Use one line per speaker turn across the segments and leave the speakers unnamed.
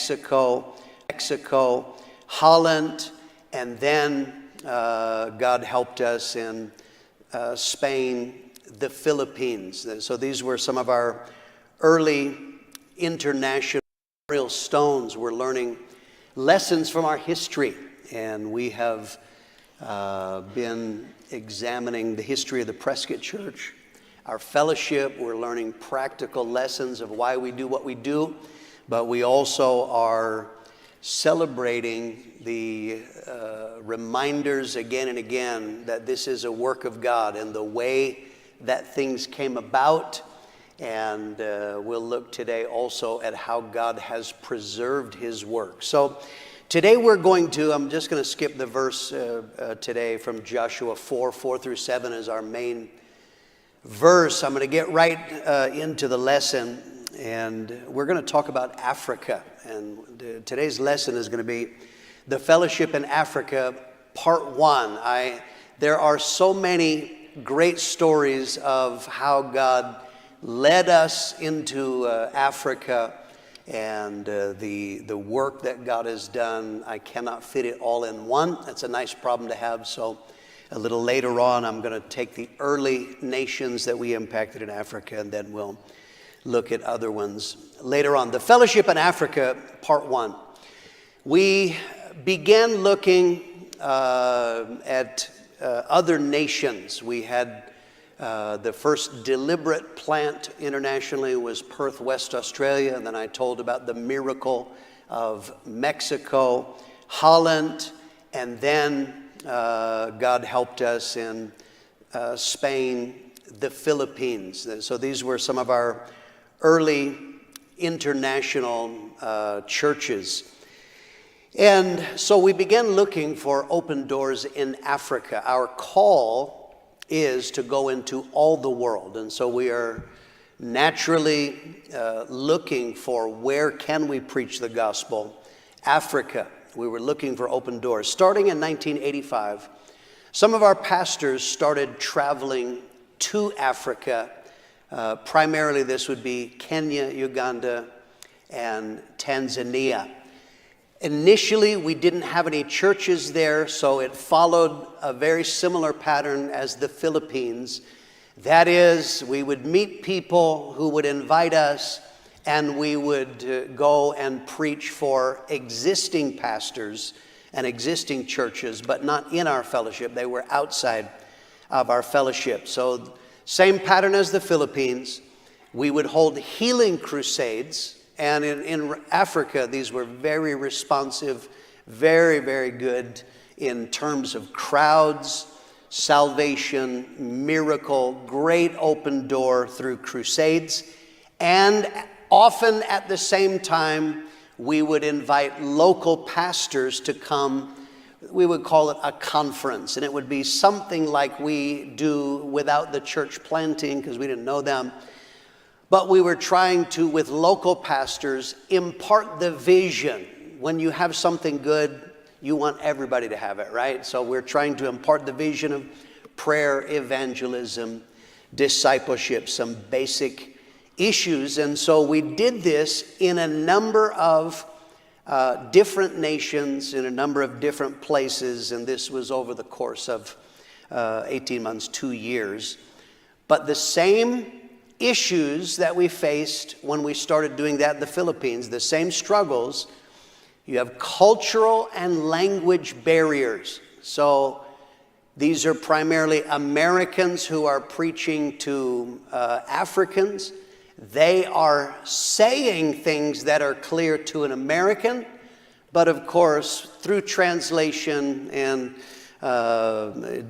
Mexico, Holland, and then God helped us in Spain, the Philippines. So these were some of our early international stones. We're learning lessons from our history, and we have been examining the history of the Prescott Church, our fellowship. We're learning practical lessons of why we do what we do, but we also are celebrating the reminders again and again that this is a work of God and the way that things came about. And we'll look today also at how God has preserved his work. So today I'm just going to skip the verse today from Joshua 4 through 7 as our main verse. I'm going to get right into the lesson, and we're going to talk about Africa. And today's lesson is going to be the fellowship in Africa, part 1. There are so many great stories of how God led us into Africa and the work that God has done. I cannot fit it all in one. That's a nice problem to have. So a little later on, I'm going to take the early nations that we impacted in Africa, and then we'll look at other ones later on. The fellowship in Africa, part 1. We began looking at other nations. We had the first deliberate plant internationally was Perth, West Australia, and then I told about the miracle of Mexico, Holland, and then God helped us in Spain, the Philippines. So these were some of our early international churches. And so we began looking for open doors in Africa. Our call is to go into all the world. And so we are naturally looking for where can we preach the gospel. Africa, we were looking for open doors. Starting in 1985, some of our pastors started traveling to Africa. Primarily this would be Kenya, Uganda, and Tanzania. Initially, we didn't have any churches there, so it followed a very similar pattern as the Philippines. That is, we would meet people who would invite us, and we would go and preach for existing pastors and existing churches, but not in our fellowship. They were outside of our fellowship. So, same pattern as the Philippines. We would hold healing crusades. And in Africa, these were very responsive, very, very good in terms of crowds, salvation, miracle, great open door through crusades. And often at the same time, we would invite local pastors to come. We would call it a conference. And it would be something like we do without the church planting, because we didn't know them. But we were trying to, with local pastors, impart the vision. When you have something good, you want everybody to have it, right? So we're trying to impart the vision of prayer, evangelism, discipleship, some basic issues. And so we did this in a number of different nations, in a number of different places. And this was over the course of 18 months, 2 years. But the same issues that we faced when we started doing that in the Philippines, the same struggles. You have cultural and language barriers. So these are primarily Americans who are preaching to Africans. They are saying things that are clear to an American, but of course, through translation and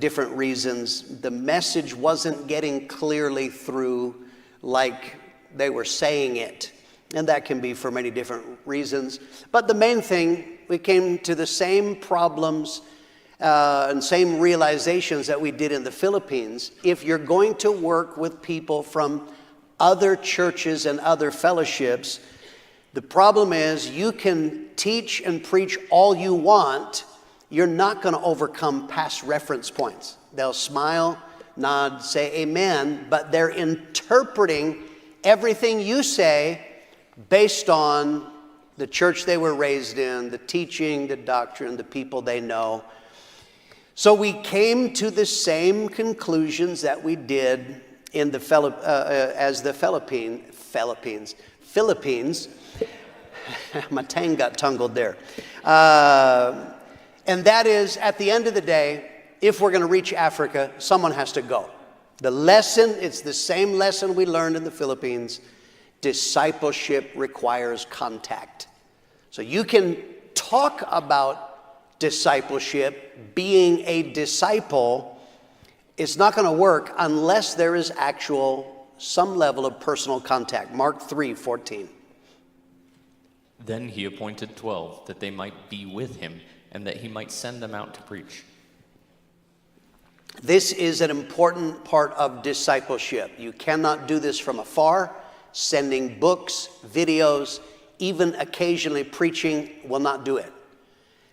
different reasons, the message wasn't getting clearly through like they were saying it. And that can be for many different reasons. But the main thing, we came to the same problems and same realizations that we did in the Philippines. If you're going to work with people from other churches and other fellowships, the problem is you can teach and preach all you want. You're not going to overcome past reference points. They'll smile, nod, say amen, but they're interpreting everything you say based on the church they were raised in, the teaching, the doctrine, the people they know. So we came to the same conclusions that we did in the Philippines. My tongue got tangled there. And that is, at the end of the day, if we're going to reach Africa, someone has to go. The lesson, it's the same lesson we learned in the Philippines. Discipleship requires contact. So you can talk about discipleship, being a disciple. It's not going to work unless there is some level of personal contact. Mark 3:14.
Then he appointed 12, that they might be with him, and that he might send them out to preach.
This is an important part of discipleship. You cannot do this from afar. Sending books, videos, even occasionally preaching will not do it.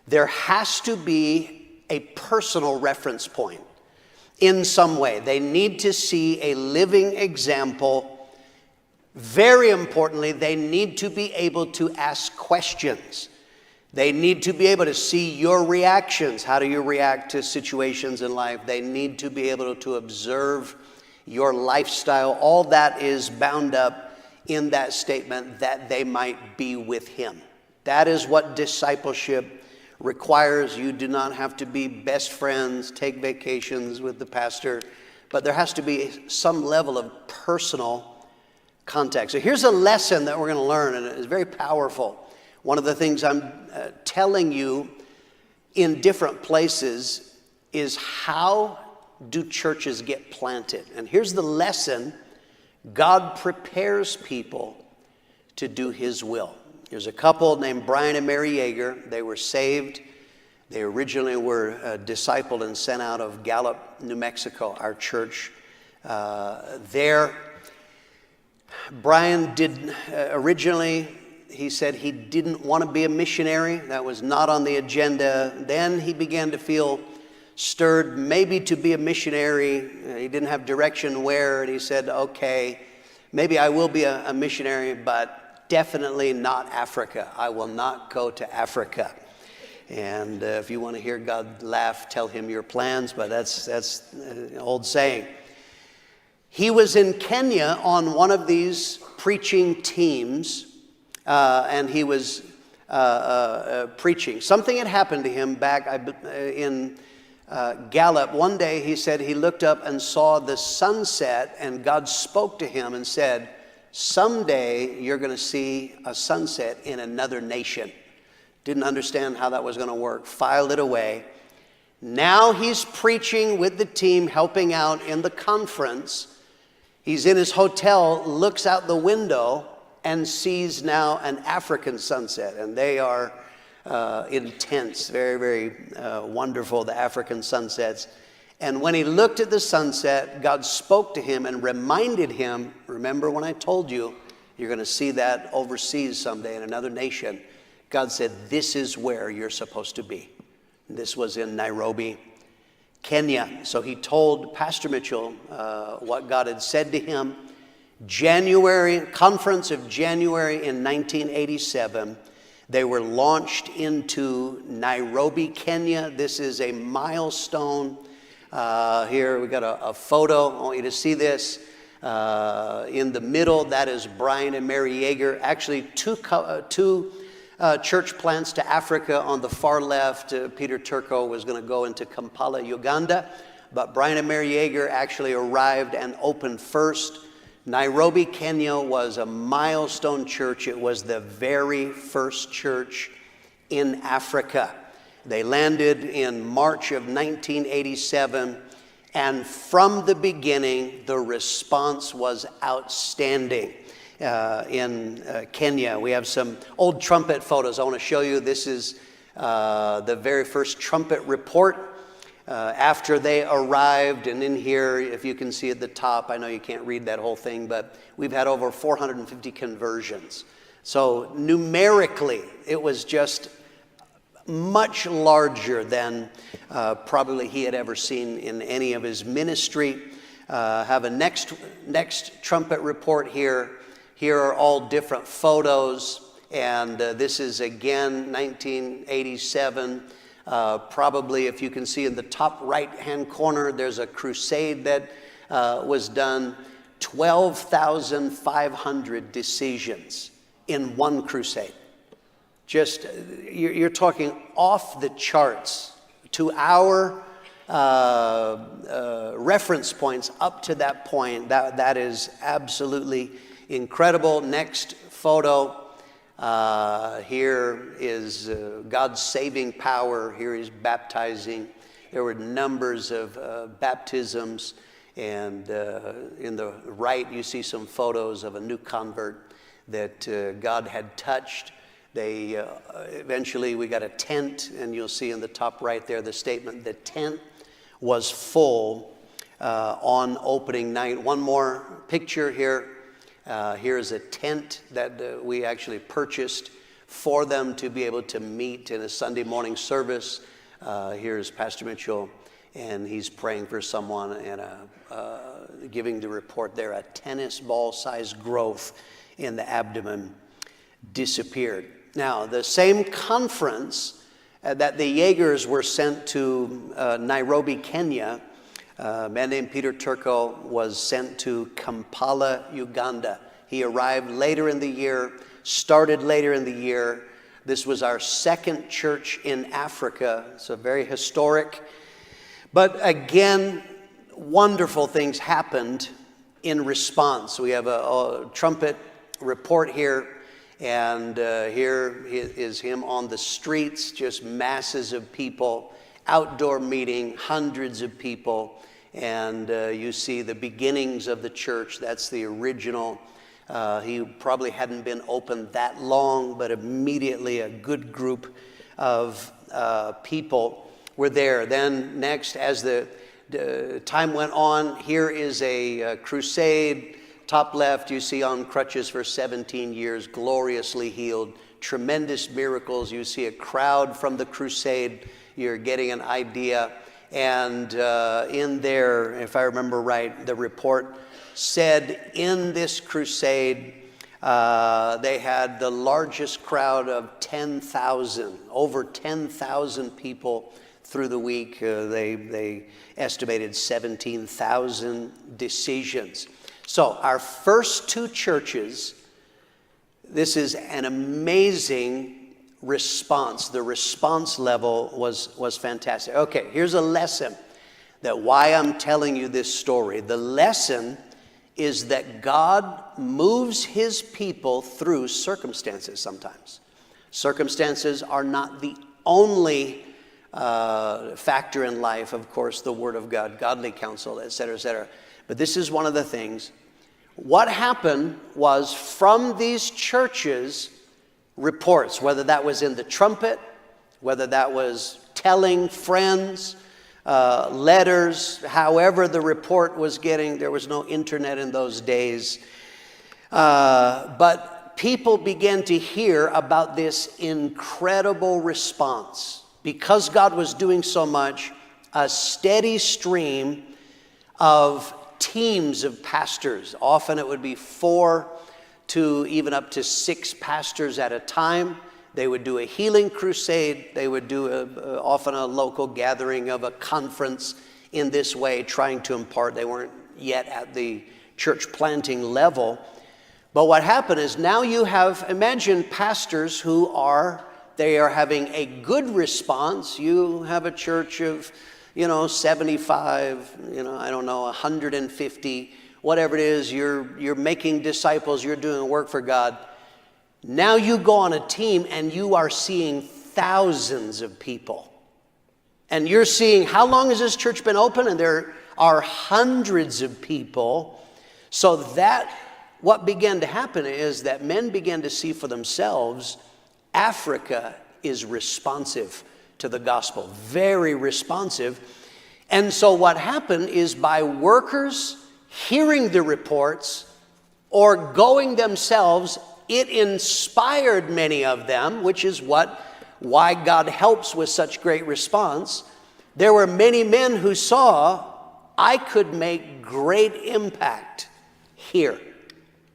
There has to be a personal reference point in some way. They need to see a living example. Very importantly, they need to be able to ask questions. They need to be able to see your reactions. How do you react to situations in life? They need to be able to observe your lifestyle. All that is bound up in that statement, that they might be with him. That is what discipleship requires. You do not have to be best friends, take vacations with the pastor, but there has to be some level of personal contact. So here's a lesson that we're going to learn, and it's very powerful. One of the things I'm telling you in different places is, how do churches get planted? And here's the lesson. God prepares people to do his will. There's a couple named Brian and Mary Yeager. They were saved. They originally were discipled and sent out of Gallup, New Mexico, our church there. Brian originally, he said he didn't want to be a missionary. That was not on the agenda. Then he began to feel stirred maybe to be a missionary. He didn't have direction where, and he said, okay, maybe I will be a missionary, but definitely not Africa. I will not go to Africa. And if you want to hear God laugh, tell him your plans, but that's an old saying. He was in Kenya on one of these preaching teams, and he was preaching. Something had happened to him back in Gallup. One day he said he looked up and saw the sunset, and God spoke to him and said, someday you're going to see a sunset in another nation. Didn't understand how that was going to work. Filed it away. Now he's preaching with the team, helping out in the conference. He's in his hotel, looks out the window, and sees now an African sunset. And they are intense, very, very wonderful, the African sunsets. And when he looked at the sunset, God spoke to him and reminded him, remember when I told you, you're going to see that overseas someday in another nation. God said, this is where you're supposed to be. This was in Nairobi, Kenya. So he told Pastor Mitchell what God had said to him. Conference of January in 1987, they were launched into Nairobi, Kenya. This is a milestone. Here we got a photo. I want you to see this. In the middle, that is Brian and Mary Yeager. Actually, two church plants to Africa on the far left. Peter Turco was going to go into Kampala, Uganda. But Brian and Mary Yeager actually arrived and opened first. Nairobi, Kenya was a milestone church. It was the very first church in Africa. They landed in March of 1987, and from the beginning, the response was outstanding in Kenya. We have some old trumpet photos I want to show you. This is the very first trumpet report after they arrived. And in here, if you can see at the top, I know you can't read that whole thing, but we've had over 450 conversions. So numerically, it was just much larger than probably he had ever seen in any of his ministry. Have a next trumpet report here. Here are all different photos. And this is again 1987. Probably, if you can see in the top right-hand corner, there's a crusade that was done. 12,500 decisions in one crusade. Just, you're talking off the charts. To our reference points up to that point, that is absolutely incredible. Next photo. Here is God's saving power. Here he's baptizing. There were numbers of baptisms. And in the right, you see some photos of a new convert that God had touched. They eventually, we got a tent, and you'll see in the top right there the statement, the tent was full on opening night. One more picture here. Here's a tent that we actually purchased for them to be able to meet in a Sunday morning service. Here's Pastor Mitchell, and he's praying for someone and giving the report there. A tennis ball sized growth in the abdomen disappeared. Now, the same conference that the Jaegers were sent to Nairobi, Kenya, a man named Peter Turco was sent to Kampala, Uganda. He arrived later in the year, started later in the year. This was our second church in Africa, so very historic. But again, wonderful things happened in response. We have a trumpet report here, and here is him on the streets, just masses of people, outdoor meeting, hundreds of people, and you see the beginnings of the church. That's the original. He probably hadn't been open that long, but immediately a good group of people were there. Then next, as the time went on, here is a crusade. Top left, you see on crutches for 17 years, gloriously healed, tremendous miracles. You see a crowd from the crusade. You're getting an idea. And in there, if I remember right, the report said in this crusade, they had the largest crowd of 10,000, over 10,000 people through the week. They estimated 17,000 decisions. So our first two churches, this is an amazing response. The response level was fantastic. Okay, here's a lesson that why I'm telling you this story. The lesson is that God moves his people through circumstances sometimes. Circumstances are not the only factor in life. Of course, the Word of God, godly counsel, et cetera, et cetera. But this is one of the things. What happened was from these churches, reports, whether that was in the trumpet, whether that was telling friends, letters, however the report was getting. There was no internet in those days. But people began to hear about this incredible response. Because God was doing so much, a steady stream of teams of pastors. Often it would be 4 to even up to 6 pastors at a time. They would do a healing crusade. They would do often a local gathering of a conference in this way, trying to impart. They weren't yet at the church planting level. But what happened is now you have, imagine pastors who they are having a good response. You have a church of 75, 150, whatever it is, you're making disciples, you're doing work for God. Now you go on a team and you are seeing thousands of people. And you're seeing, how long has this church been open? And there are hundreds of people. So what began to happen is that men began to see for themselves, Africa is responsive to the gospel, very responsive. And so what happened is by workers hearing the reports or going themselves, it inspired many of them, which is why God helps with such great response. There were many men who saw, I could make great impact here.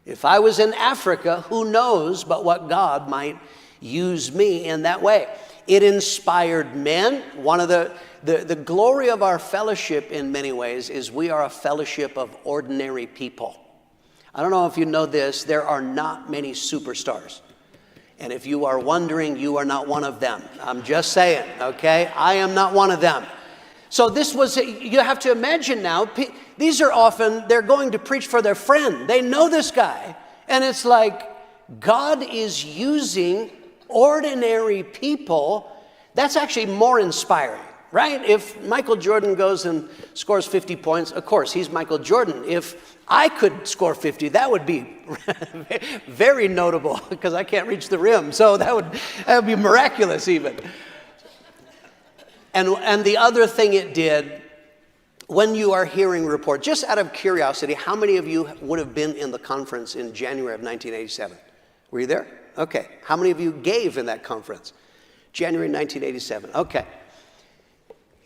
If I was in Africa, who knows but what God might use me in that way. It inspired men. One of the glory of our fellowship in many ways is we are a fellowship of ordinary people. I don't know if you know this, there are not many superstars. And if you are wondering, you are not one of them. I'm just saying, okay? I am not one of them. So this was, you have to imagine now, these are often, they're going to preach for their friend. They know this guy. And it's like, God is using ordinary people. That's actually more inspiring, right? If Michael Jordan goes and scores 50 points, of course, he's Michael Jordan. If I could score 50, that would be very notable because I can't reach the rim. So that would be miraculous even. And the other thing it did, when you are hearing reports, just out of curiosity, how many of you would have been in the conference in January of 1987? Were you there? Okay. How many of you gave in that conference? January 1987. Okay.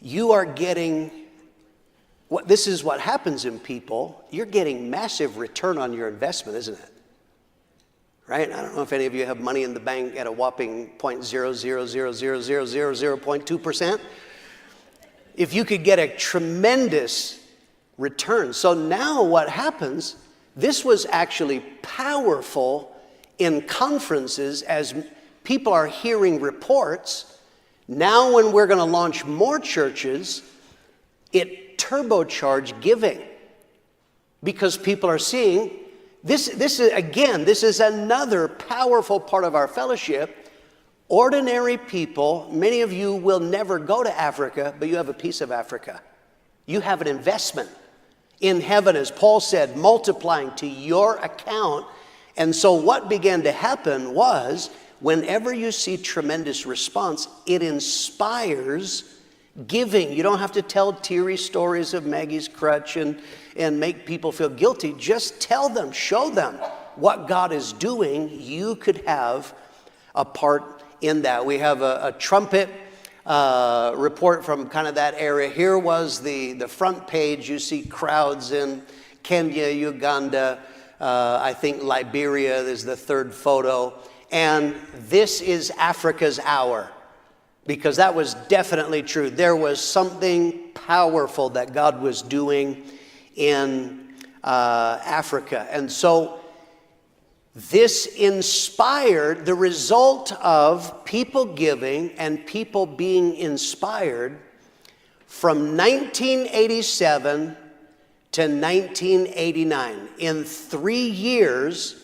You are getting, this is what happens in people. You're getting massive return on your investment, isn't it? Right? I don't know if any of you have money in the bank at a whopping 0.0000000.2%. If you could get a tremendous return. So now what happens, this was actually powerful in conferences as people are hearing reports. Now when we're going to launch more churches, it turbocharged giving because people are seeing this is another powerful part of our fellowship. Ordinary people, many of you will never go to Africa, but you have a piece of Africa. You have an investment in heaven, as Paul said, multiplying to your account. And so what began to happen was, whenever you see tremendous response, it inspires giving. You don't have to tell teary stories of Maggie's crutch and make people feel guilty. Just tell them, show them what God is doing. You could have a part in that. We have a trumpet report from kind of that area. Here was the front page. You see crowds in Kenya, Uganda, I think Liberia is the third photo. And this is Africa's hour, because that was definitely true. There was something powerful that God was doing in Africa. And so this inspired, the result of people giving and people being inspired from 1987 to 1989. In 3 years,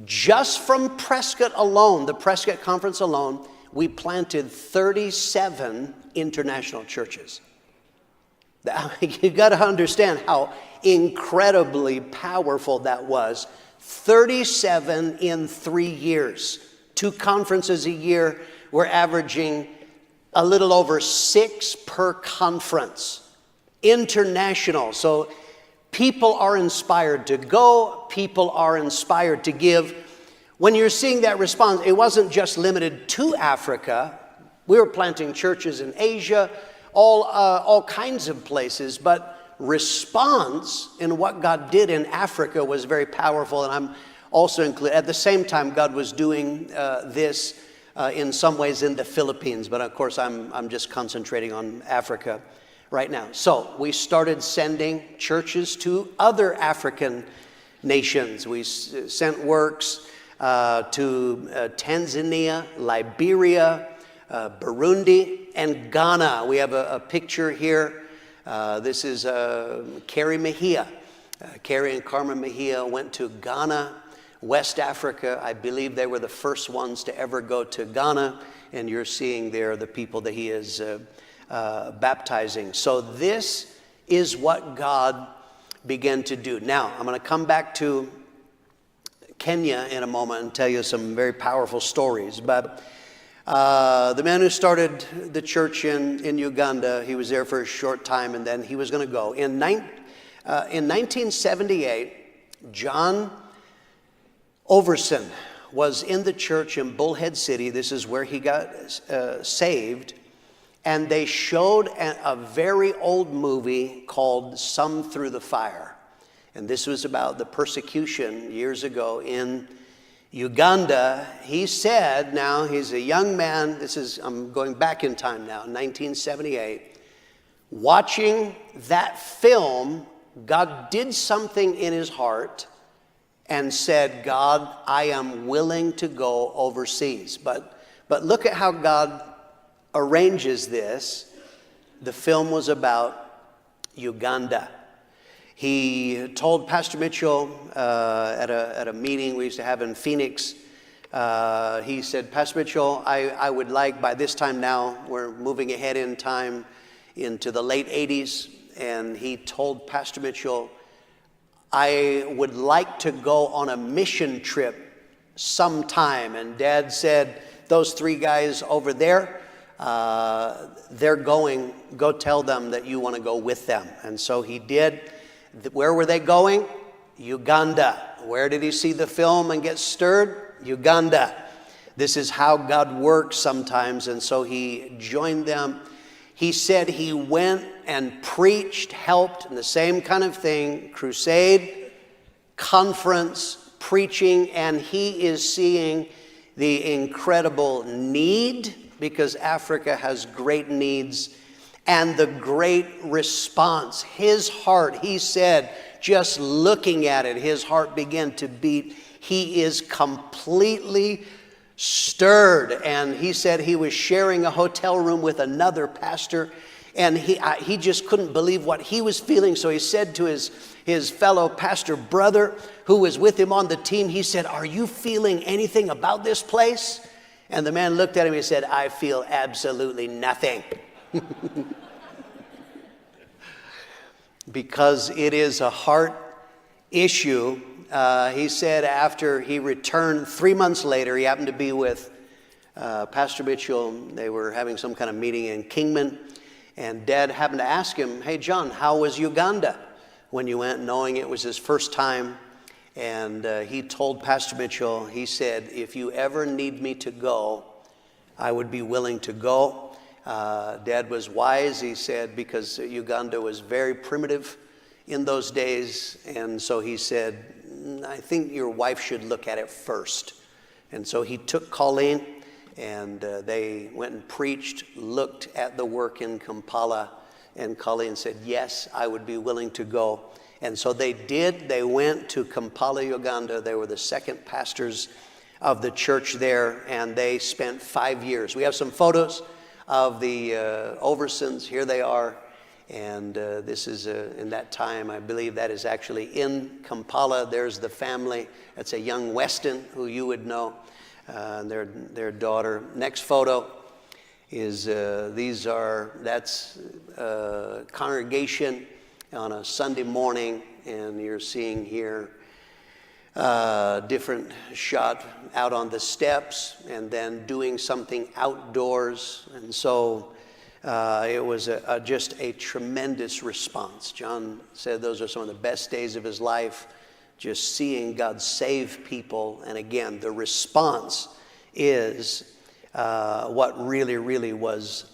just from Prescott alone, the Prescott Conference alone, we planted 37 international churches. You've got to understand how incredibly powerful that was. 37 in 3 years. 2 conferences a year. We're averaging a little over 6 per conference. International. So people are inspired to go. People are inspired to give. When you're seeing that response, it wasn't just limited to Africa. We were planting churches in Asia, all kinds of places, but response in what God did in Africa was very powerful. And I'm also included. At the same time, God was doing this in some ways in the Philippines, but of course I'm just concentrating on Africa right now. So we started sending churches to other African nations. We sent works to Tanzania, Liberia, Burundi, and Ghana. We have a picture here. This is Carrie Mejia. Carrie and Carmen Mejia went to Ghana, West Africa. I believe they were the first ones to ever go to Ghana. And you're seeing there the people that he is baptizing. So this is what God began to do. Now, I'm going to come back to Kenya in a moment and tell you some very powerful stories. But the man who started the church in Uganda, he was there for a short time and then he was going to go. In 1978, John Overson was in the church in Bullhead City. This is where he got saved. And they showed a very old movie called Some Through the Fire. And this was about the persecution years ago in Uganda. He said, now he's a young man, I'm going back in time now, 1978. Watching that film, God did something in his heart and said, God, I am willing to go overseas. But look at how God arranges this. The film was about Uganda. He told Pastor Mitchell at a meeting we used to have in Phoenix, he said, Pastor Mitchell, I would like, by this time now, we're moving ahead in time into the late 80s, and he told Pastor Mitchell, I would like to go on a mission trip sometime. And Dad said, those three guys over there, they're going, go tell them that you want to go with them. And so he did. Where were they going? Uganda. Where did he see the film and get stirred? Uganda. This is how God works sometimes. And so he joined them. He said he went and preached, helped in the same kind of thing, crusade, conference, preaching, and he is seeing the incredible need, because Africa has great needs, and the great response. His heart, he said, just looking at it, his heart began to beat. He is completely stirred. And he said he was sharing a hotel room with another pastor, and he just couldn't believe what he was feeling. So he said to his fellow pastor brother who was with him on the team, he said, are you feeling anything about this place? And the man looked at him and he said, I feel absolutely nothing. Because it is a heart issue. He said after he returned 3 months later, he happened to be with Pastor Mitchell. They were having some kind of meeting in Kingman. And Dad happened to ask him, hey, John, how was Uganda when you went, knowing it was his first time? And he told Pastor Mitchell, he said, if you ever need me to go, I would be willing to go. Dad was wise, he said, because Uganda was very primitive in those days. And so he said, I think your wife should look at it first. And so he took Colleen, and they went and preached, looked at the work in Kampala, and Colleen said, yes, I would be willing to go. And so they did. They went to Kampala, Uganda. They were the second pastors of the church there, and they spent 5 years. We have some photos of the Oversons. Here they are. And this is in that time, I believe that is actually in Kampala. There's the family. That's a young Weston who you would know, their daughter. Next photo is, that's congregation on a Sunday morning, and you're seeing here different shot out on the steps and then doing something outdoors. And so it was just a tremendous response. John said those are some of the best days of his life, just seeing God save people. And again, the response is what really, really was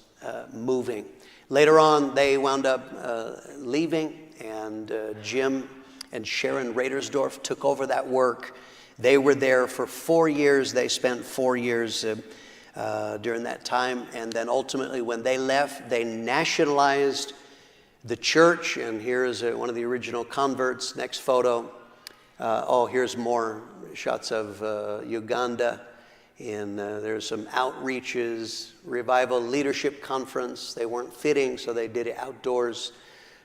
moving. Later on, they wound up leaving, and Jim and Sharon Radersdorf took over that work. They were there for 4 years. They spent 4 years during that time. And then ultimately, when they left, they nationalized the church. And here is one of the original converts. Next photo. Here's more shots of Uganda. And there's some outreaches, revival leadership conference. They weren't fitting, so they did it outdoors.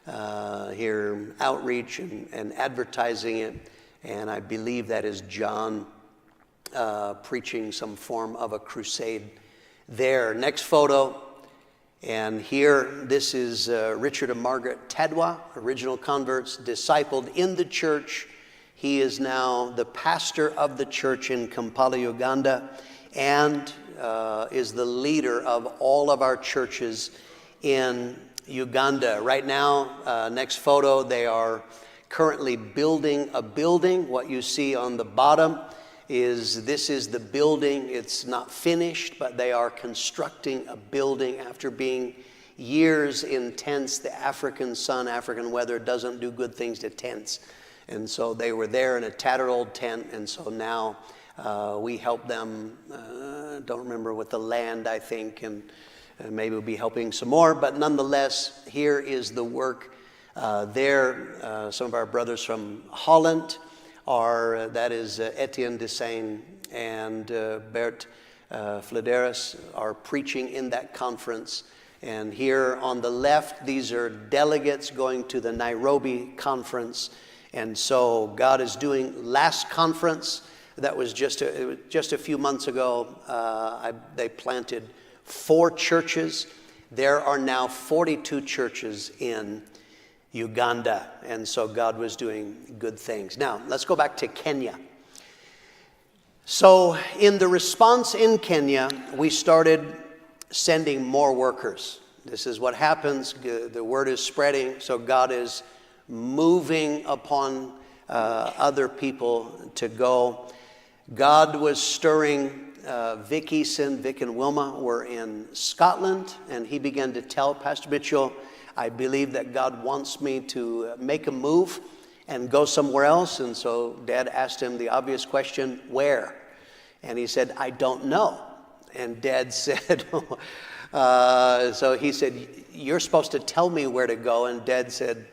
Here, outreach and advertising it. And I believe that is John preaching some form of a crusade there. Next photo. And here, this is Richard and Margaret Tadwa, original converts, discipled in the church. He is now the pastor of the church in Kampala, Uganda, and is the leader of all of our churches in Uganda. Right now, next photo, they are currently building a building. What you see on the bottom is the building. It's not finished, but they are constructing a building after being years in tents. The African sun, African weather doesn't do good things to tents. And so they were there in a tattered old tent, and so now we help them, don't remember, with the land, I think, and maybe we'll be helping some more. But nonetheless, here is the work there. Some of our brothers from Holland are, that is Etienne Desain and Bert Flederis are preaching in that conference. And here on the left, these are delegates going to the Nairobi conference. And so God is doing, last conference, that was just a few months ago, they planted 4 churches. There are now 42 churches in Uganda. And so God was doing good things. Now, let's go back to Kenya. So in the response in Kenya, we started sending more workers. This is what happens. The word is spreading, so God is moving upon other people to go. God was stirring. Vic and Wilma were in Scotland, and he began to tell Pastor Mitchell, I believe that God wants me to make a move and go somewhere else. And so Dad asked him the obvious question, where? And he said, I don't know. And Dad said, so he said, you're supposed to tell me where to go. And Dad said,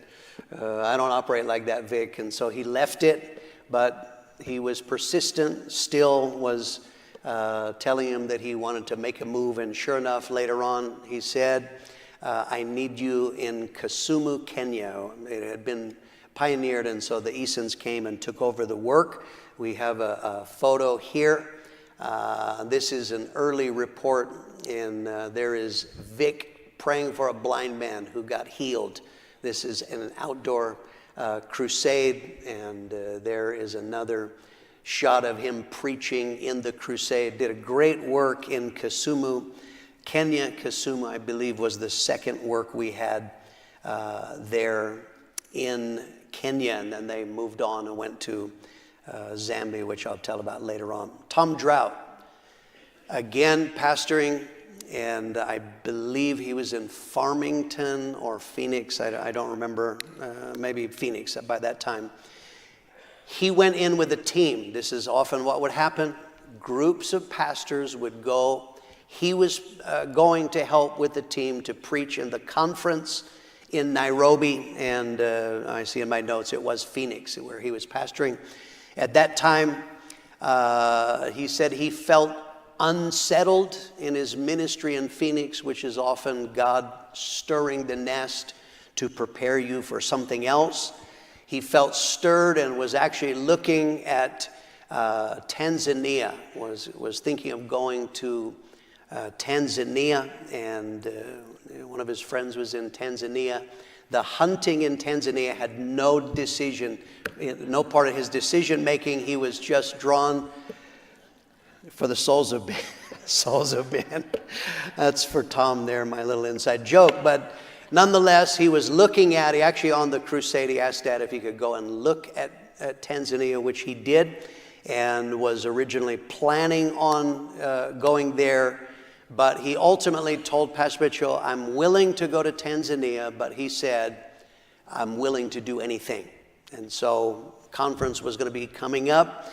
I don't operate like that, Vic. And so he left it, but he was persistent, still was telling him that he wanted to make a move. And sure enough, later on, he said, I need you in Kisumu, Kenya. It had been pioneered, and so the Easons came and took over the work. We have a photo here. This is an early report, and there is Vic praying for a blind man who got healed. This is an outdoor crusade, and there is another shot of him preaching in the crusade. Did a great work in Kisumu, Kenya. Kisumu, I believe, was the second work we had there in Kenya, and then they moved on and went to Zambia, which I'll tell about later on. Tom Drought, again pastoring, and I believe he was in Farmington or Phoenix. I don't remember, maybe Phoenix by that time. He went in with a team. This is often what would happen. Groups of pastors would go. He was going to help with the team to preach in the conference in Nairobi, and I see in my notes it was Phoenix where he was pastoring. At that time, he said he felt unsettled in his ministry in Phoenix, which is often God stirring the nest to prepare you for something else. He felt stirred and was actually looking at Tanzania, was thinking of going to Tanzania, and one of his friends was in Tanzania. The hunting in Tanzania had no decision, no part of his decision making. He was just drawn for the souls of men. That's for Tom there, my little inside joke. But nonetheless, he was looking at, he actually on the crusade, he asked Dad if he could go and look at Tanzania, which he did, and was originally planning on going there. But he ultimately told Pastor Mitchell, I'm willing to go to Tanzania, but he said, I'm willing to do anything. And so conference was going to be coming up.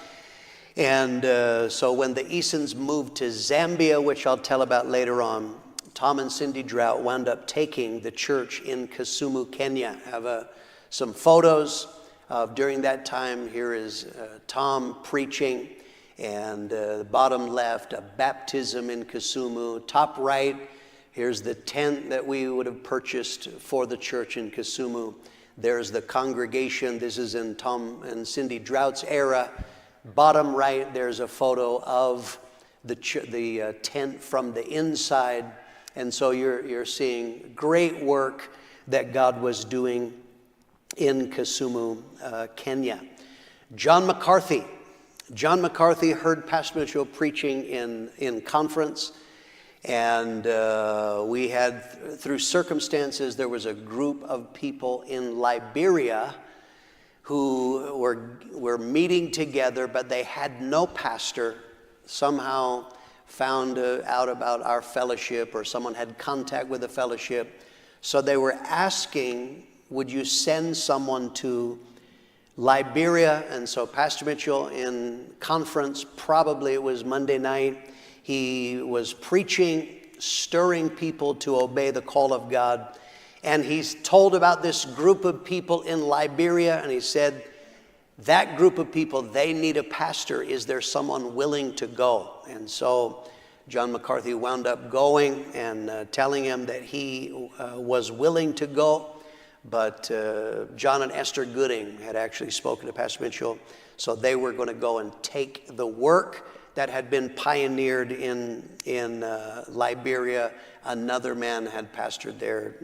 And so when the Easons moved to Zambia, which I'll tell about later on, Tom and Cindy Drought wound up taking the church in Kisumu, Kenya. I have some photos of during that time. Here is Tom preaching. And the bottom left, a baptism in Kisumu. Top right, here's the tent that we would have purchased for the church in Kisumu. There's the congregation. This is in Tom and Cindy Drought's era. Bottom right, there's a photo of the tent from the inside. And so you're seeing great work that God was doing in Kisumu, Kenya. John McCarthy heard Pastor Mitchell preaching in conference, and we had, through circumstances, there was a group of people in Liberia who were meeting together, but they had no pastor. Somehow found out about our fellowship, or someone had contact with the fellowship. So they were asking, would you send someone to Liberia. And so Pastor Mitchell in conference, probably it was Monday night, he was preaching, stirring people to obey the call of God. And he's told about this group of people in Liberia, and he said, that group of people, they need a pastor. Is there someone willing to go? And so John MacArthur wound up going and telling him that he was willing to go. But John and Esther Gooding had actually spoken to Pastor Mitchell, so they were going to go and take the work that had been pioneered in Liberia. Another man had pastored there.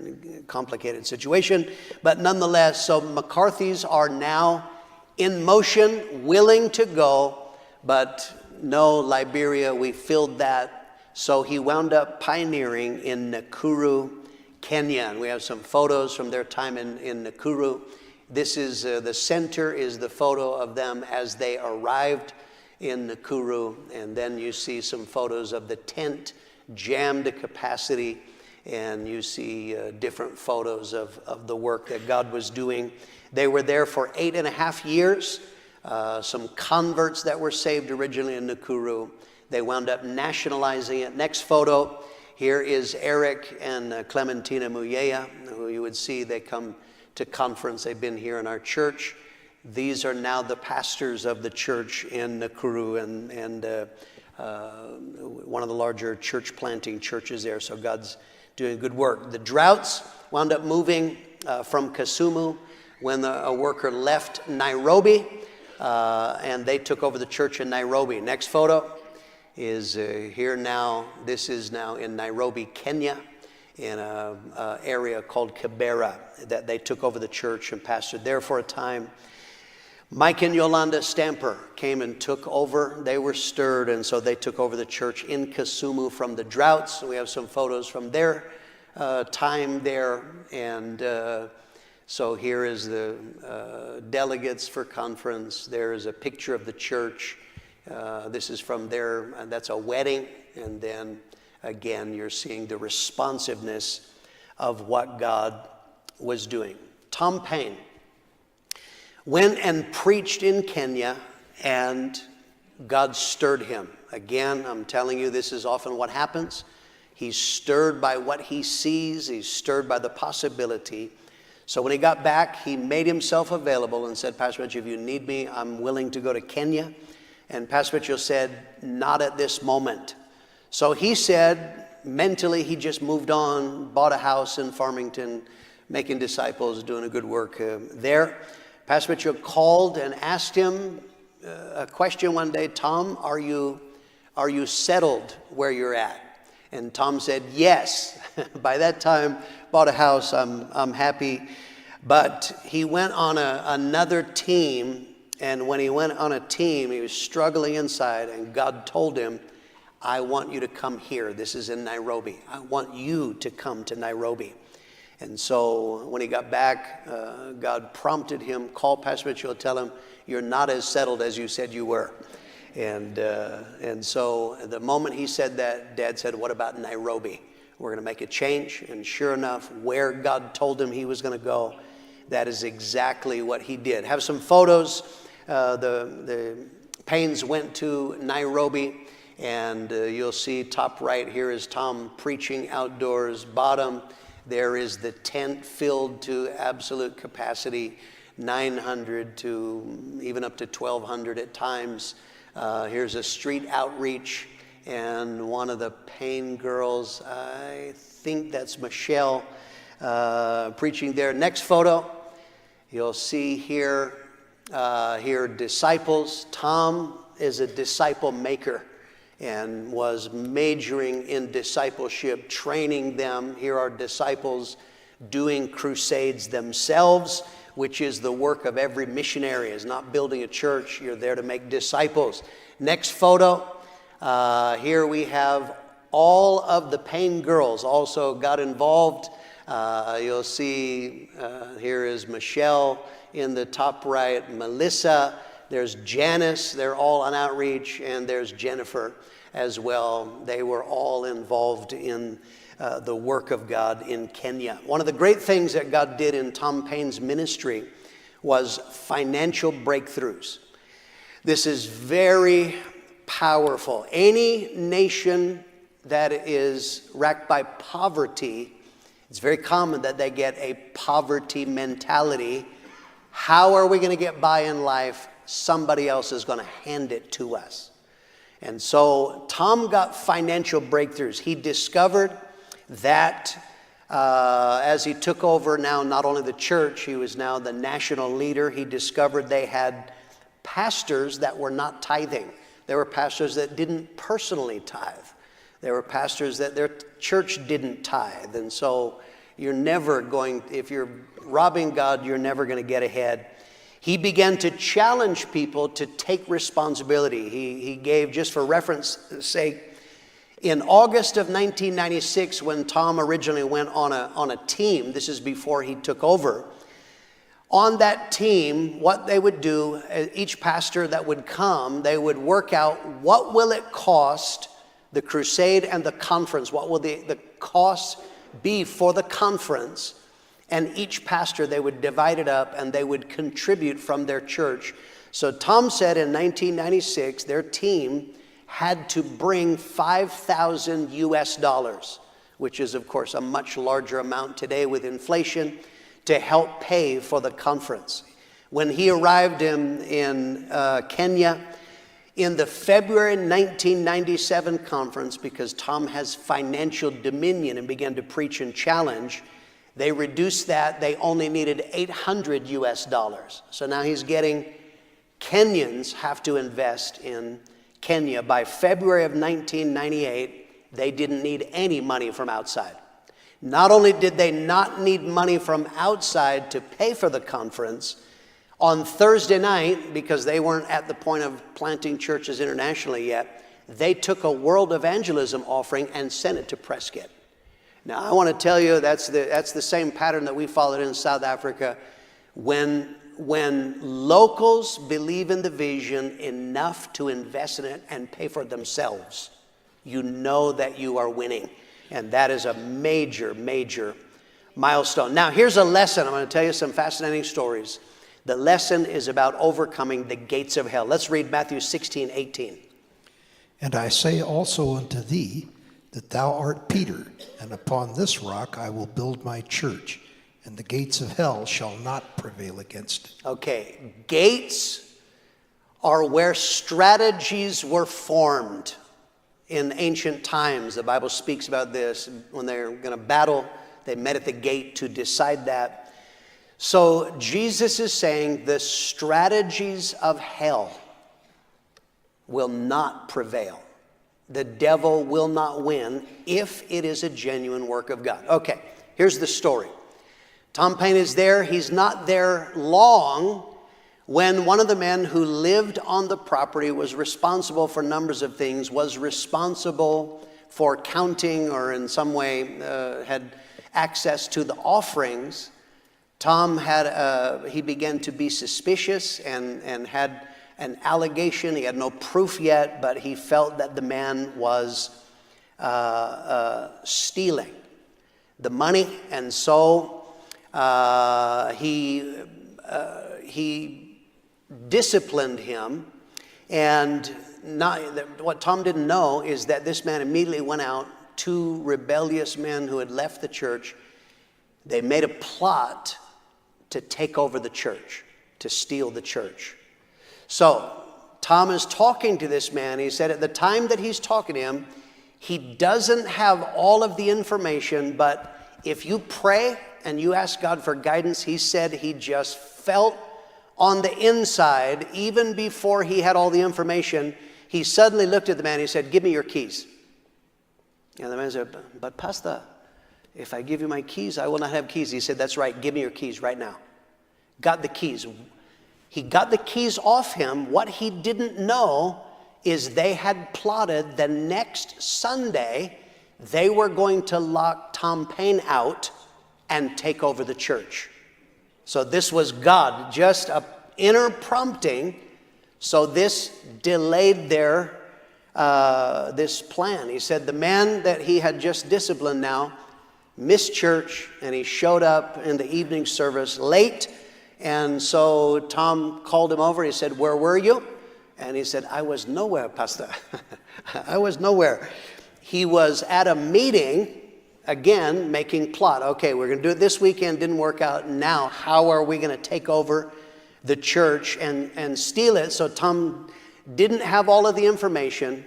Complicated situation. But nonetheless, so McCarthy's are now in motion, willing to go, but no, Liberia, we filled that. So he wound up pioneering in Nakuru, Kenya. And we have some photos from their time in Nakuru. This is, the center is the photo of them as they arrived in Nakuru. And then you see some photos of the tent jammed to capacity. And you see different photos of the work that God was doing. They were there for 8.5 years. Some converts that were saved originally in Nakuru. They wound up nationalizing it. Next photo, here is Eric and Clementina Muyea, who you would see, they come to conference. They've been here in our church. These are now the pastors of the church in Nakuru and one of the larger church planting churches there. So God's doing good work. The Droughts wound up moving from Kisumu when a worker left Nairobi, and they took over the church in Nairobi. Next photo is here now. This is now in Nairobi, Kenya, in an area called Kibera, that they took over the church and pastored there for a time. Mike and Yolanda Stamper came and took over. They were stirred, and so they took over the church in Kisumu from the Droughts. We have some photos from their time there, and so here is the delegates for conference. There is a picture of the church. This is from there, and that's a wedding. And then again, you're seeing the responsiveness of what God was doing. Tom Paine went and preached in Kenya, and God stirred him. Again, I'm telling you, this is often what happens. He's stirred by what he sees. He's stirred by the possibility. So when he got back, he made himself available and said, Pastor Mitchell, if you need me, I'm willing to go to Kenya. And Pastor Mitchell said, not at this moment. So he said, mentally, he just moved on, bought a house in Farmington, making disciples, doing a good work there. Pastor Mitchell called and asked him a question one day, Tom, are you settled where you're at? And Tom said, yes. By that time, bought a house, I'm happy. But he went on another team, and when he went on a team, he was struggling inside, and God told him, I want you to come here. This is in Nairobi. I want you to come to Nairobi. And so when he got back, God prompted him, call Pastor Mitchell, tell him, you're not as settled as you said you were. And so the moment he said that, Dad said, what about Nairobi? We're going to make a change. And sure enough, where God told him he was going to go, that is exactly what he did. Have some photos. The Paines went to Nairobi, and you'll see top right, here is Tom preaching outdoors. Bottom, there is the tent filled to absolute capacity, 900 to even up to 1,200 at times. Here's a street outreach, and one of the Paine girls, I think that's Michelle, preaching there. Next photo, you'll see here disciples. Tom is a disciple maker and was majoring in discipleship, training them. Here are disciples doing crusades themselves, which is the work of every missionary, is not building a church. You're there to make disciples. Next photo, here we have all of the Paine girls also got involved. You'll see here is Michelle in the top right, Melissa, there's Janice, they're all on outreach, and there's Jennifer as well. They were all involved in the work of God in Kenya. One of the great things that God did in Tom Paine's ministry was financial breakthroughs. This is very powerful. Any nation that is racked by poverty, it's very common that they get a poverty mentality. How are we going to get by in life? Somebody else is going to hand it to us. And so Tom got financial breakthroughs. He discovered that as he took over now not only the church, he was now the national leader. He discovered they had pastors that were not tithing. There were pastors that didn't personally tithe. There were pastors that their church didn't tithe. And so you're never going, if you're robbing God, you're never going to get ahead. He began to challenge people to take responsibility. He gave, just for reference sake, in August of 1996, when Tom originally went on a team, this is before he took over, on that team, what they would do, each pastor that would come, they would work out what will it cost the crusade and the conference, what will the cost be for the conference. And each pastor, they would divide it up and they would contribute from their church. So Tom said in 1996, their team had to bring $5,000 US, which is, of course, a much larger amount today with inflation, to help pay for the conference. When he arrived in Kenya, in the February 1997 conference, because Tom has financial dominion and began to preach and challenge, they reduced that. They only needed $800 US. So now he's getting, Kenyans have to invest in Kenya. By February of 1998, they didn't need any money from outside. Not only did they not need money from outside to pay for the conference, on Thursday night, because they weren't at the point of planting churches internationally yet, they took a world evangelism offering and sent it to Prescott. Now, I want to tell you that's the same pattern that we followed in South Africa. When locals believe in the vision enough to invest in it and pay for it themselves, you know that you are winning. And that is a major, major milestone. Now, here's a lesson. I'm going to tell you some fascinating stories. The lesson is about overcoming the gates of hell. Let's read Matthew 16:18.
And I say also unto thee, that thou art Peter, and upon this rock I will build my church, and the gates of hell shall not prevail against it.
Okay, gates are where strategies were formed in ancient times. The Bible speaks about this. When they're going to battle, they met at the gate to decide that. So Jesus is saying the strategies of hell will not prevail. The devil will not win if it is a genuine work of God. Okay, here's the story. Tom Paine is there. He's not there long when one of the men who lived on the property, was responsible for numbers of things, was responsible for counting or in some way had access to the offerings. Tom he began to be suspicious and had an allegation. He had no proof yet, but he felt that the man was stealing the money, and so he disciplined him. And what Tom didn't know is that this man immediately went out. Two rebellious men who had left the church, they made a plot to take over the church, to steal the church. So Tom is talking to this man. He said at the time that he's talking to him, he doesn't have all of the information, but if you pray and you ask God for guidance, he said he just felt on the inside, even before he had all the information, he suddenly looked at the man and he said, "Give me your keys." And the man said, "But Pastor, if I give you my keys, I will not have keys." He said, "That's right, give me your keys right now." Got the keys. He got the keys off him. What he didn't know is they had plotted the next Sunday, they were going to lock Tom Paine out and take over the church. So this was God, just an inner prompting. So this delayed this plan. He said the man that he had just disciplined now missed church, and he showed up in the evening service late, And so Tom called him over. He said, "Where were you?" And he said, "I was nowhere, Pastor." I was nowhere. He was at a meeting, again, making plot. Okay, we're going to do it this weekend. Didn't work out. Now, how are we going to take over the church and steal it? So Tom didn't have all of the information.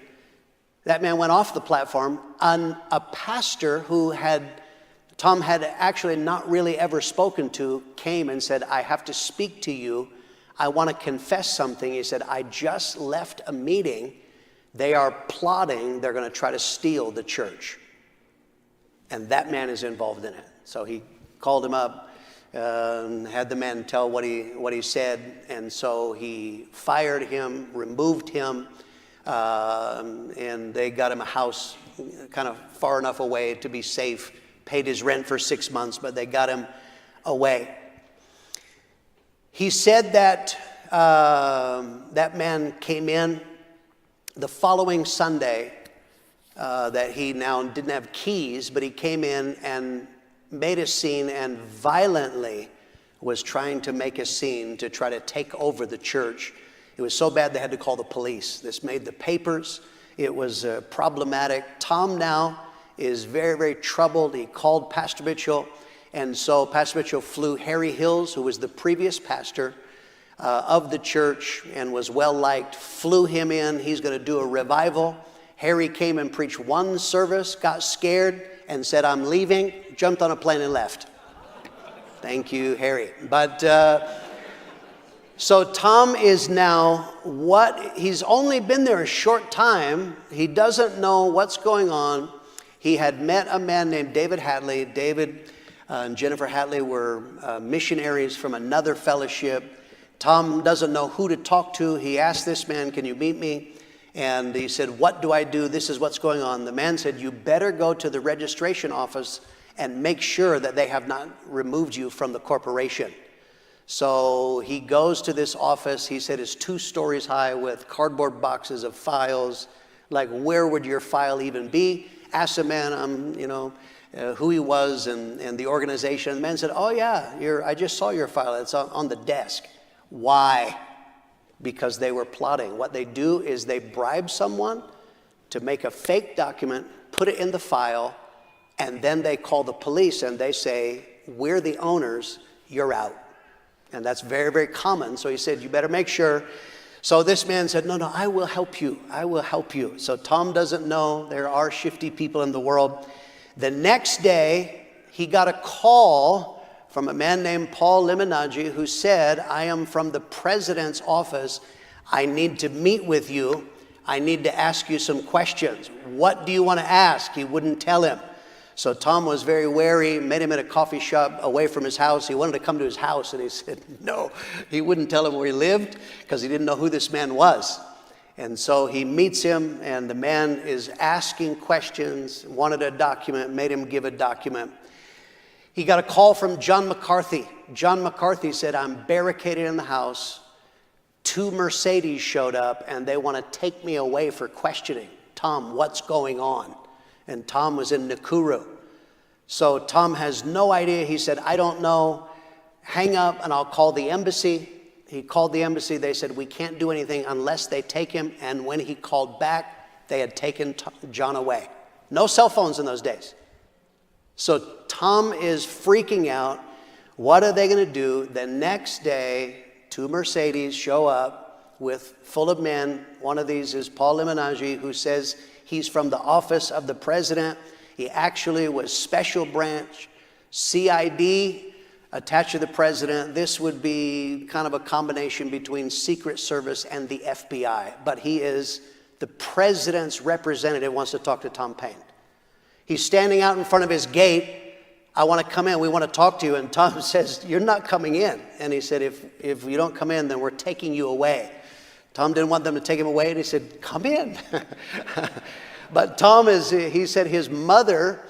That man went off the platform. A pastor who Tom had actually not really ever spoken to came and said, "I have to speak to you. I want to confess something." He said, "I just left a meeting. They are plotting. They're going to try to steal the church." And that man is involved in it. So he called him up, had the man tell what he said. And so he fired him, removed him, and they got him a house kind of far enough away to be safe. Paid his rent for 6 months, but they got him away. He said that that man came in the following Sunday, that he now didn't have keys, but he came in and made a scene and violently was trying to make a scene to try to take over the church. It was so bad they had to call the police. This made the papers. It was problematic. Tom now is very, very troubled. He called Pastor Mitchell, and so Pastor Mitchell flew Harry Hills, who was the previous pastor of the church and was well-liked, flew him in. He's going to do a revival. Harry came and preached one service, got scared, and said, "I'm leaving," jumped on a plane and left. Thank you, Harry. But so Tom is now he's only been there a short time. He doesn't know what's going on. He had met a man named David Hadley. David and Jennifer Hadley were missionaries from another fellowship. Tom doesn't know who to talk to. He asked this man, "Can you meet me?" And he said, "What do I do? This is what's going on." The man said, "You better go to the registration office and make sure that they have not removed you from the corporation." So he goes to this office. He said it's 2 stories high with cardboard boxes of files. Like, where would your file even be? Asked the man, who he was and the organization. The man said, "Oh yeah, I just saw your file. It's on the desk." Why? Because they were plotting. What they do is they bribe someone to make a fake document, put it in the file, and then they call the police and they say, "We're the owners, you're out." And that's very, very common. So he said, "You better make sure." So this man said, no, I will help you. I will help you. So Tom doesn't know there are shifty people in the world. The next day, he got a call from a man named Paul Limonaggi who said, "I am from the president's office. I need to meet with you. I need to ask you some questions." "What do you want to ask?" He wouldn't tell him. So Tom was very wary, met him at a coffee shop away from his house. He wanted to come to his house, and he said no. He wouldn't tell him where he lived because he didn't know who this man was. And so he meets him, and the man is asking questions, wanted a document, made him give a document. He got a call from John McCarthy. John McCarthy said, "I'm barricaded in the house. 2 Mercedes showed up, and they want to take me away for questioning. Tom, what's going on?" And Tom was in Nakuru. So Tom has no idea. He said, "I don't know. Hang up and I'll call the embassy." He called the embassy. They said, "We can't do anything unless they take him." And when he called back, they had taken John away. No cell phones in those days. So Tom is freaking out. What are they going to do? The next day, 2 Mercedes show up full of men. One of these is Paul Limonaggi, who says he's from the office of the president. He actually was special branch, CID, attached to the president. This would be kind of a combination between Secret Service and the FBI. But he is the president's representative, wants to talk to Tom Paine. He's standing out in front of his gate. "I want to come in. We want to talk to you." And Tom says, "You're not coming in." And he said, if you don't come in, then we're taking you away. Tom didn't want them to take him away, and he said, "Come in." But Tom he said his mother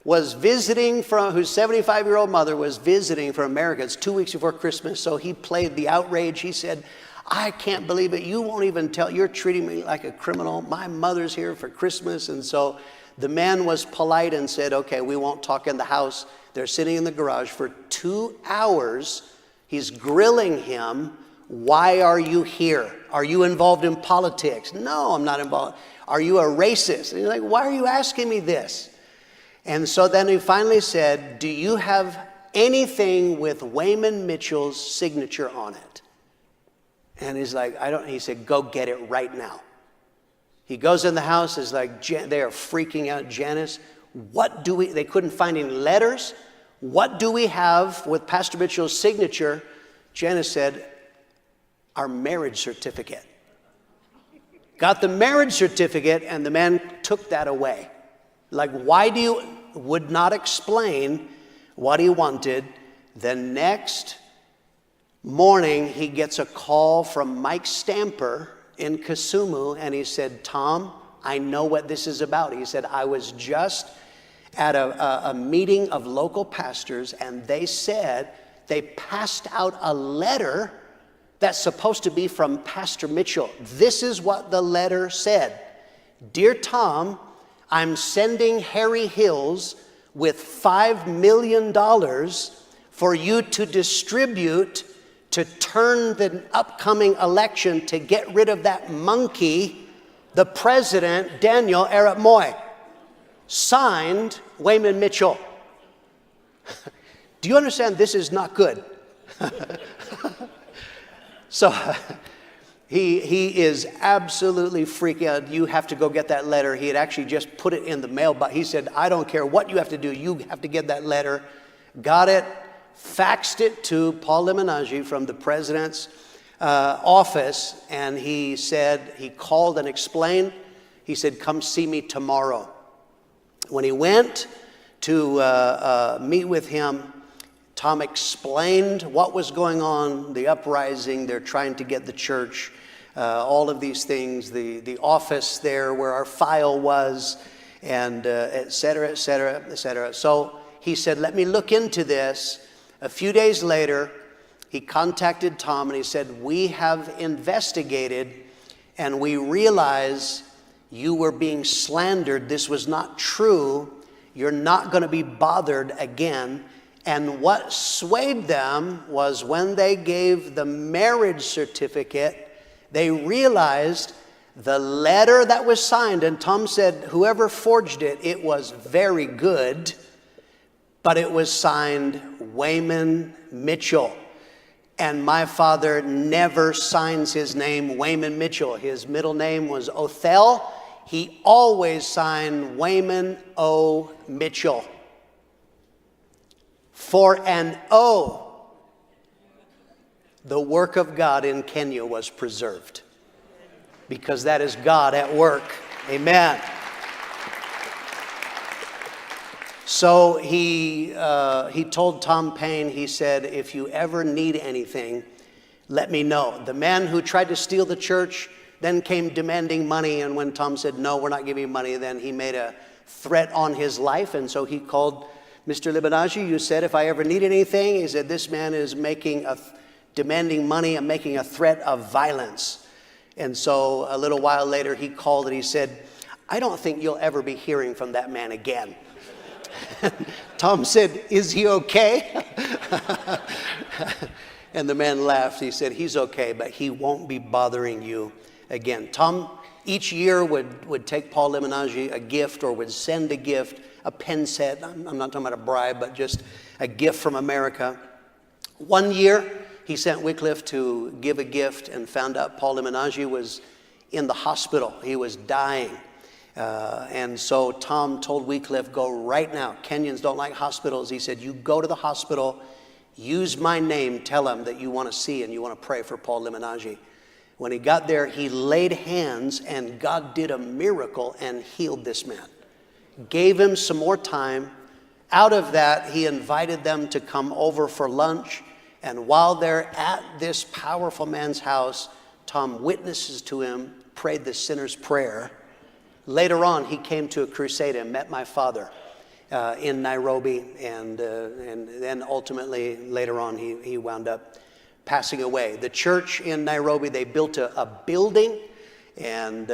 was visiting whose 75-year-old mother was visiting from America. It's 2 weeks before Christmas, so he played the outrage. He said, "I can't believe it. You won't even tell. You're treating me like a criminal. My mother's here for Christmas." And so the man was polite and said, "Okay, we won't talk in the house." They're sitting in the garage for 2 hours He's grilling him. Why are you here? Are you involved in politics? No, I'm not involved. Are you a racist? And he's like, why are you asking me this? And so then he finally said, do you have anything with Wayman Mitchell's signature on it? And he's like, I don't. He said, go get it right now. He goes in the house, is like, they are freaking out. Janice, what do we, they couldn't find any letters. What do we have with Pastor Mitchell's signature? Janice said, our marriage certificate. Got the marriage certificate, and the man took that away. Like, why do you, would not explain what he wanted. The next morning, he gets a call from Mike Stamper in Kisumu, and he said, Tom, I know what this is about. He said, I was just at a meeting of local pastors, and they said they passed out a letter that's supposed to be from Pastor Mitchell. This is what the letter said. Dear Tom, I'm sending Harry Hills with $5 million for you to distribute to turn the upcoming election to get rid of that monkey, the president, Daniel Arap Moi. Signed, Wayman Mitchell. Do you understand this is not good? So he is absolutely freaking out. You have to go get that letter. He had actually just put it in the mailbox. He said, I don't care what you have to do. You have to get that letter. Got it, faxed it to Paul Limonaggi from the president's office. And he said, he called and explained. He said, come see me tomorrow. When he went to meet with him, Tom explained what was going on, the uprising, they're trying to get the church, all of these things, the office there where our file was, and et cetera, et cetera, et cetera. So he said, let me look into this. A few days later, he contacted Tom and he said, we have investigated and we realize you were being slandered. This was not true. You're not going to be bothered again. And what swayed them was when they gave the marriage certificate, they realized the letter that was signed, and Tom said, whoever forged it, it was very good, but it was signed Wayman Mitchell. And my father never signs his name Wayman Mitchell. His middle name was Othel. He always signed Wayman O. Mitchell. For an O, the work of God in Kenya was preserved. Because that is God at work. Amen. So he told Tom Payne, he said, if you ever need anything, let me know. The man who tried to steal the church then came demanding money, and when Tom said, no, we're not giving you money, then he made a threat on his life, and so he called Mr. Limonaggi. You said, if I ever need anything, he said, this man is demanding money and making a threat of violence. And so a little while later, he called and he said, I don't think you'll ever be hearing from that man again. Tom said, is he okay? And the man laughed. He said, he's okay, but he won't be bothering you again. Tom each year would take Paul Limonaggi a gift, or would send a gift, a pen set. I'm not talking about a bribe, but just a gift from America. One year, he sent Wycliffe to give a gift and found out Paul Limonaggi was in the hospital. He was dying. And so Tom told Wycliffe, go right now. Kenyans don't like hospitals. He said, you go to the hospital, use my name, tell them that you want to see and you want to pray for Paul Limonaggi. When he got there, he laid hands and God did a miracle and healed this man. Gave him some more time. Out of that, he invited them to come over for lunch. And while they're at this powerful man's house, Tom witnesses to him, prayed the sinner's prayer. Later on, he came to a crusade and met my father in Nairobi. And then ultimately, later on, he wound up passing away. The church in Nairobi, they built a building. And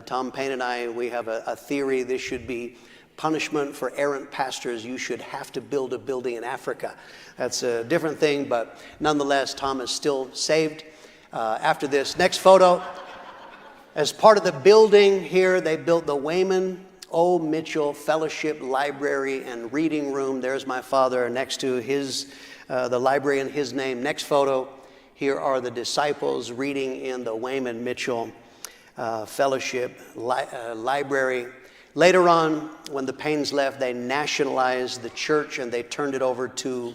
Tom Payne and I, we have a theory this should be punishment for errant pastors, you should have to build a building in Africa. That's a different thing, but nonetheless, Tom is still saved. After this next photo, as part of the building here, they built the Wayman O. Mitchell Fellowship Library and Reading Room. There's my father next to his, the library in his name. Next photo, here are the disciples reading in the Wayman Mitchell Fellowship Library. Later on, when the Paynes left, they nationalized the church and they turned it over to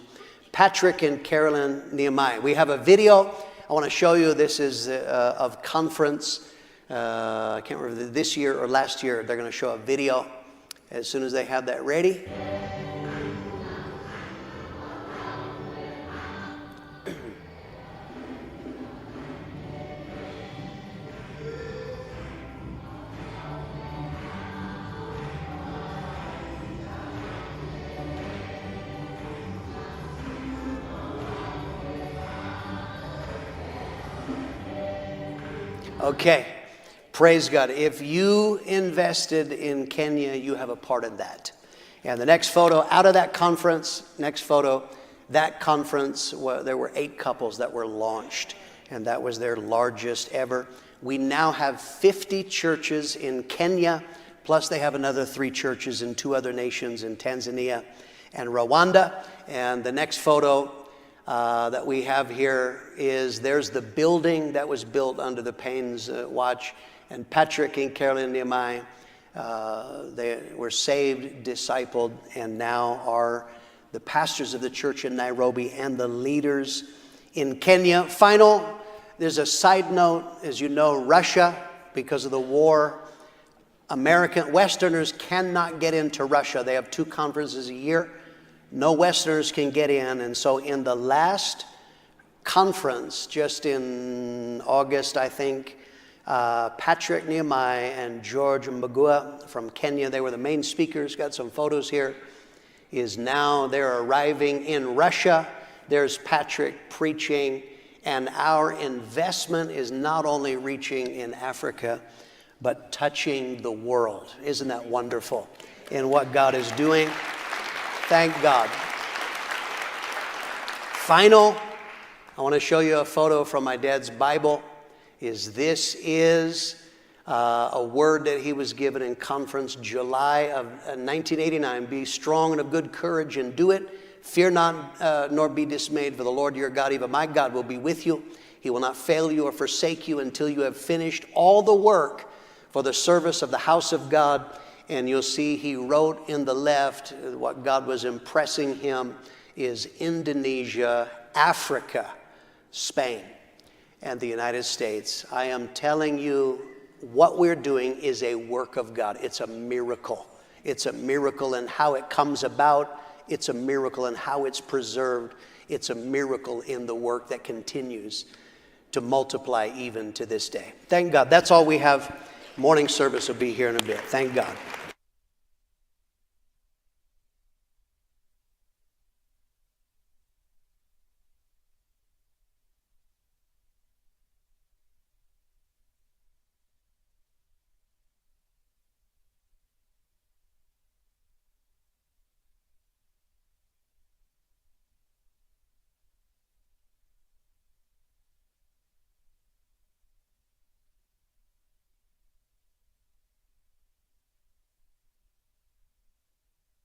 Patrick and Carolyn Nehemiah. We have a video I want to show you. This is of conference. I can't remember this year or last year. They're going to show a video as soon as they have that ready. Okay, praise God. If you invested in Kenya, you have a part in that. And the next photo, out of that conference, next photo, that conference, there were 8 couples that were launched, and that was their largest ever. We now have 50 churches in Kenya, plus they have another 3 churches in 2 other nations, in Tanzania and Rwanda. And the next photo that we have here is, there's the building that was built under the Paynes watch, and Patrick and Carolyn Nehemiah, they were saved, discipled, and now are the pastors of the church in Nairobi and the leaders in Kenya. Final, there's a side note. As you know, Russia, because of the war, American Westerners cannot get into Russia. They have 2 conferences a year. No Westerners can get in. And so in the last conference, just in August, I think, Patrick Nehemiah and George Mbagua from Kenya, they were the main speakers, got some photos here, is now they're arriving in Russia. There's Patrick preaching, and our investment is not only reaching in Africa, but touching the world. Isn't that wonderful in what God is doing? Thank God. Final, I want to show you a photo from my dad's Bible. This is a word that he was given in conference July of 1989. Be strong and of good courage and do it. Fear not, nor be dismayed, for the Lord your God, even my God, will be with you. He will not fail you or forsake you until you have finished all the work for the service of the house of God. And you'll see he wrote in the left, what God was impressing him is Indonesia, Africa, Spain, and the United States. I am telling you, what we're doing is a work of God. It's a miracle. It's a miracle in how it comes about. It's a miracle in how it's preserved. It's a miracle in the work that continues to multiply even to this day. Thank God. That's all we have. Morning service will be here in a bit. Thank God.